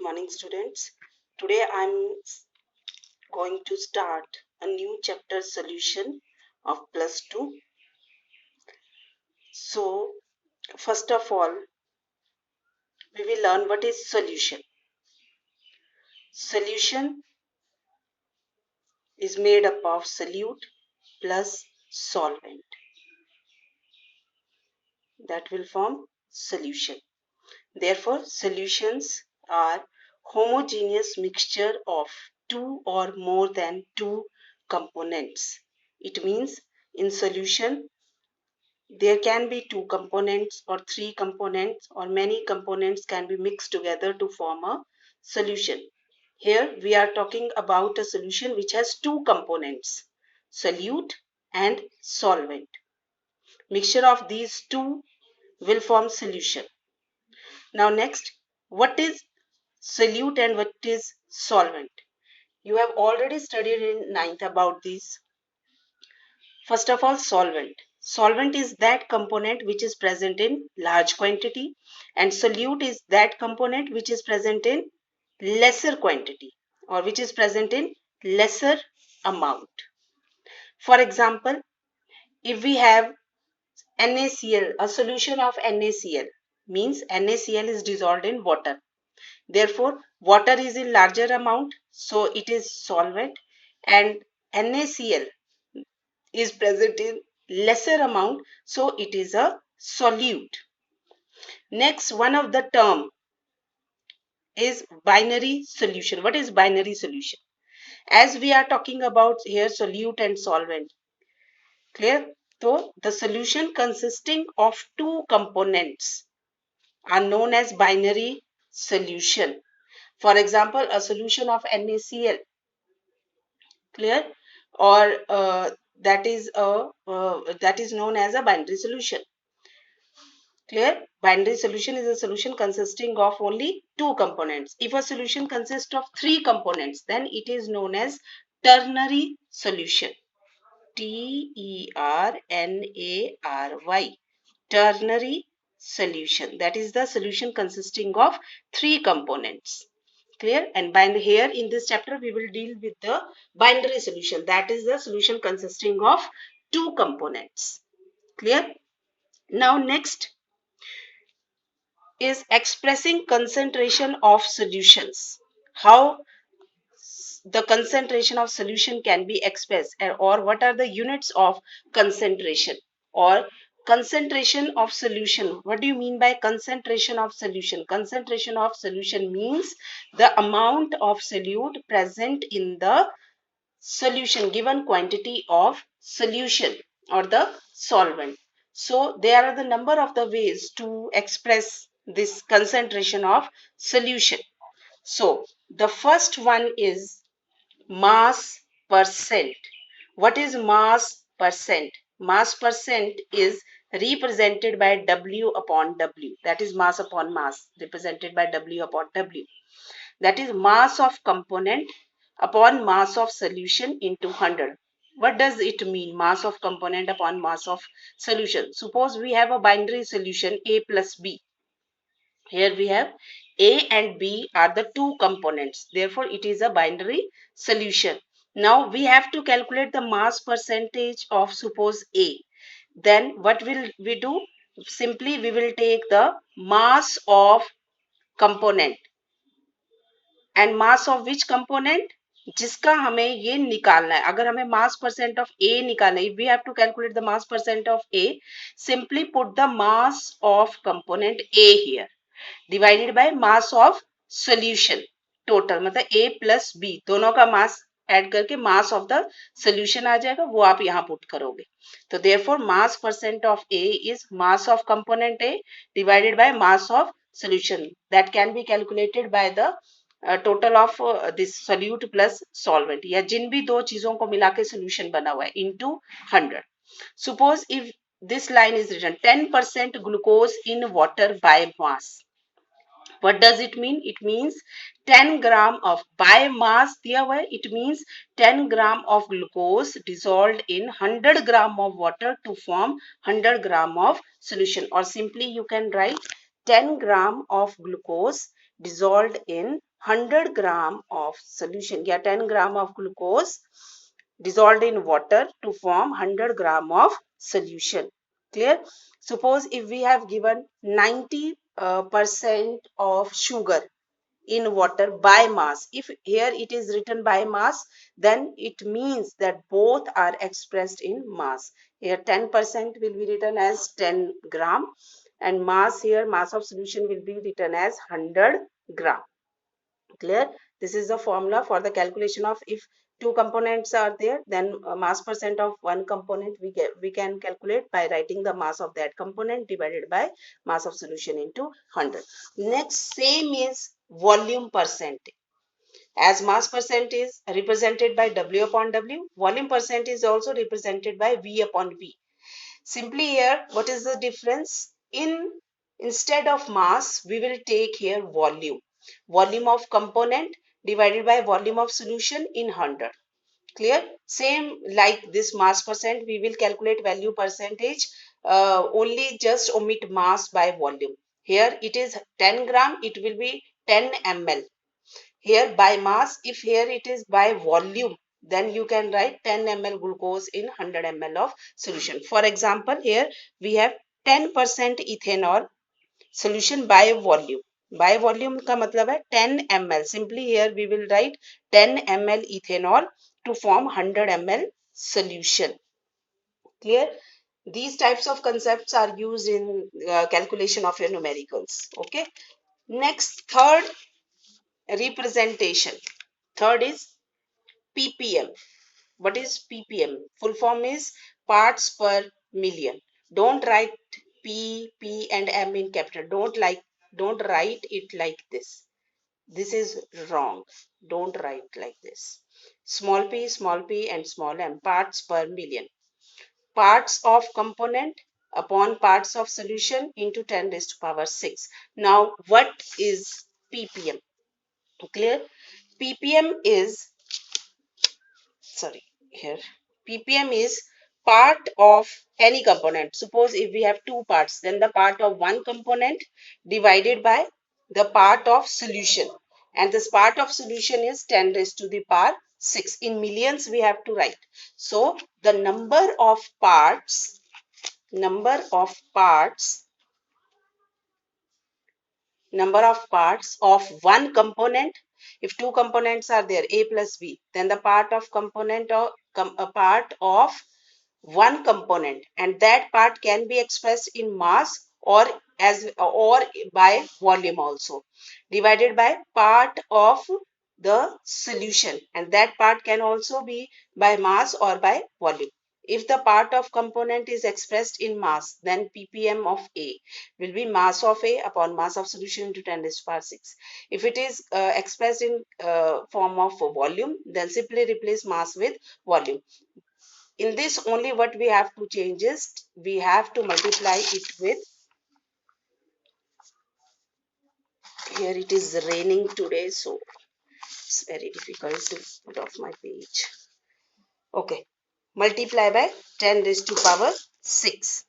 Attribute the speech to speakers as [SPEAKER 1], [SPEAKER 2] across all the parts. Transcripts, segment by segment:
[SPEAKER 1] morning, students. Today I'm going to start a new chapter solution of plus 2. So, first of all, we will learn what is solution. Solution is made up of solute plus solvent. That will form solution. Therefore, solutions are homogeneous mixture of two or more than two components. It means in solution there can be two components or three components or many components can be mixed together to form a solution. Here we are talking about a solution which has two components, solute and solvent. Mixture of these two will form solution. Now next, what is solute and what is solvent? You have already studied in ninth about these. First of all, solvent. Solvent is that component which is present in large quantity, and solute is that component which is present in lesser quantity or which is present in lesser amount. For example, if we have NaCl, a solution of NaCl means NaCl is dissolved in water. Therefore, water is in larger amount, so it is solvent, and NaCl is present in lesser amount, so it is a solute. Next, one of the term is binary solution. What is binary solution? As we are talking about here solute and solvent, clear? So the solution consisting of two components are known as binary solution. For example, a solution of NaCl, clear, or that is known as a binary solution. Clear? Binary solution is a solution consisting of only two components. If a solution consists of three components, then it is known as ternary solution. Ternary. Ternary solution. That is the solution consisting of three components. Clear? And here in this chapter we will deal with the binary solution. That is the solution consisting of two components. Clear? Now next is expressing concentration of solutions. How the concentration of solution can be expressed, or what are the units of concentration or concentration of solution. What do you mean by concentration of solution? Concentration of solution means the amount of solute present in the solution, given quantity of solution or the solvent. So there are the number of the ways to express this concentration of solution. So the first one is mass percent. What is mass percent? Mass percent is represented by W upon W. That is mass upon mass, represented by W upon W. That is mass of component upon mass of solution into 100. What does it mean? Mass of component upon mass of solution. Suppose we have a binary solution A plus B. Here we have A and B are the two components. Therefore, it is a binary solution. Now, we have to calculate the mass percentage of suppose A. Then, what will we do? Simply, we will take the mass of component. And mass of which component? जिसका हमें ये निकालना है. अगर हमें mass percent of A निकालना है, if we have to calculate the mass percent of A, simply put the mass of component A here divided by mass of solution total. मतलब A plus B दोनों का mass add करके mass of the solution आ जाएगा, वो आप यहाँ put करोगे. तो therefore mass percent of A is mass of component A divided by mass of solution. That can be calculated by the total of this solute plus solvent, या जिन भी दो चीजों को मिला के solution बना हुआ है into 100. Suppose if this line is written 10% glucose in water by mass. What does it mean? It means 10 gram of by mass दिया हुआ है. It means 10 gram of glucose dissolved in 100 gram of water to form 100 gram of solution. Or simply you can write 10 gram of glucose dissolved in 100 gram of solution, yeah, 10 gram of glucose dissolved in water to form 100 gram of solution. Clear? Suppose if we have given 90% of sugar in water by mass. If here it is written by mass, then it means that both are expressed in mass. Here 10% will be written as 10 gram, and mass here, mass of solution will be written as 100 gram. Clear? This is the formula for the calculation of if two components are there, then mass percent of one component we can calculate by writing the mass of that component divided by mass of solution into 100. Next, same is volume percent. As mass percent is represented by W upon W, volume percent is also represented by V upon V. Simply here, what is the difference? Instead of mass, we will take here volume. Volume of component divided by volume of solution in 100. Clear? Same like this mass percent, we will calculate value percentage, only just omit mass by volume. Here it is 10 gram, it will be 10 ml. Here by mass, if here it is by volume, then you can write 10 ml glucose in 100 ml of solution. For example, here we have 10% ethanol solution by volume. By volume का मतलब है 10 ml. Simply here we will write 10 ml ethanol to form 100 ml solution. Clear? These types of concepts are used in calculation of your numericals. Okay. Next, third representation. Third is ppm. What is ppm? Full form is parts per million. Don't write p and m in capital. Don't write it like this. This is wrong. Don't write like this. Small p and small m, parts per million. Parts of component upon parts of solution into 10 raised to power 6. Now what is ppm? Clear? ppm is, sorry, here ppm is part of any component. Suppose if we have two parts, then the part of one component divided by the part of solution, and this part of solution is 10 raised to the power 6. In millions we have to write. So the number of parts of one component. If two components are there, a plus b, then the part of component or a part of one component, and that part can be expressed in mass or by volume also, divided by part of the solution, and that part can also be by mass or by volume. If the part of component is expressed in mass, then ppm of A will be mass of A upon mass of solution into 10 raised to power 6. If it is expressed in form of volume, then simply replace mass with volume. In this, only what we have to change is we have to multiply it with, here it is raining today, so it's very difficult to put off my page. Okay, multiply by 10 raised to power 6.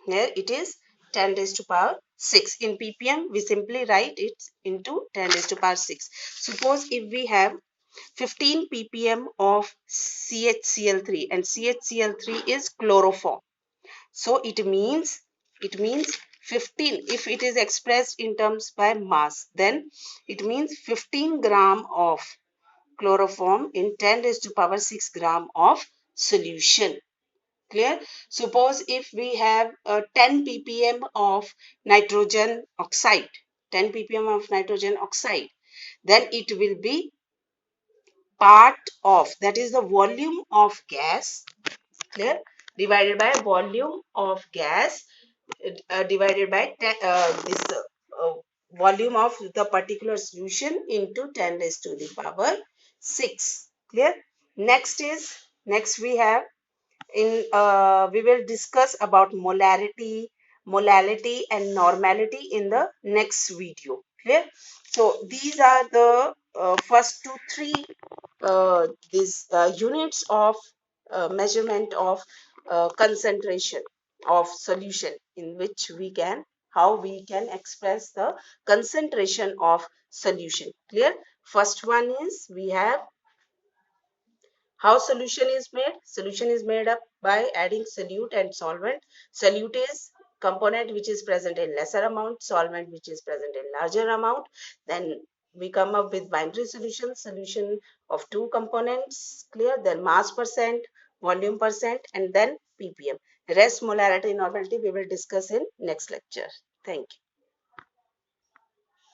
[SPEAKER 1] Here it is 10 raised to power 6. In ppm, we simply write it into 10 raised to power 6. Suppose if we have 15 ppm of CHCl3, and CHCl3 is chloroform. So it means 15. If it is expressed in terms by mass, then it means 15 gram of chloroform in 10 raised to power 6 gram of solution. Clear? Suppose if we have 10 ppm of nitrogen oxide, 10 ppm of nitrogen oxide, then it will be part of, that is the volume of gas, clear, divided by volume of gas, divided by this volume of the particular solution into 10 raised to the power 6. Clear? Next we have we will discuss about molality and normality in the next video. Clear? So these are the first 2-3 these units of measurement of concentration of solution in which we can how we can express the concentration of solution. Clear? First one is we have how solution is made. Solution is made up by adding solute and solvent. Solute is component which is present in lesser amount, solvent which is present in larger amount. Then we come up with binary solution, solution of two components, clear, then mass percent, volume percent, and then ppm. Rest molarity normality we will discuss in next lecture. Thank you.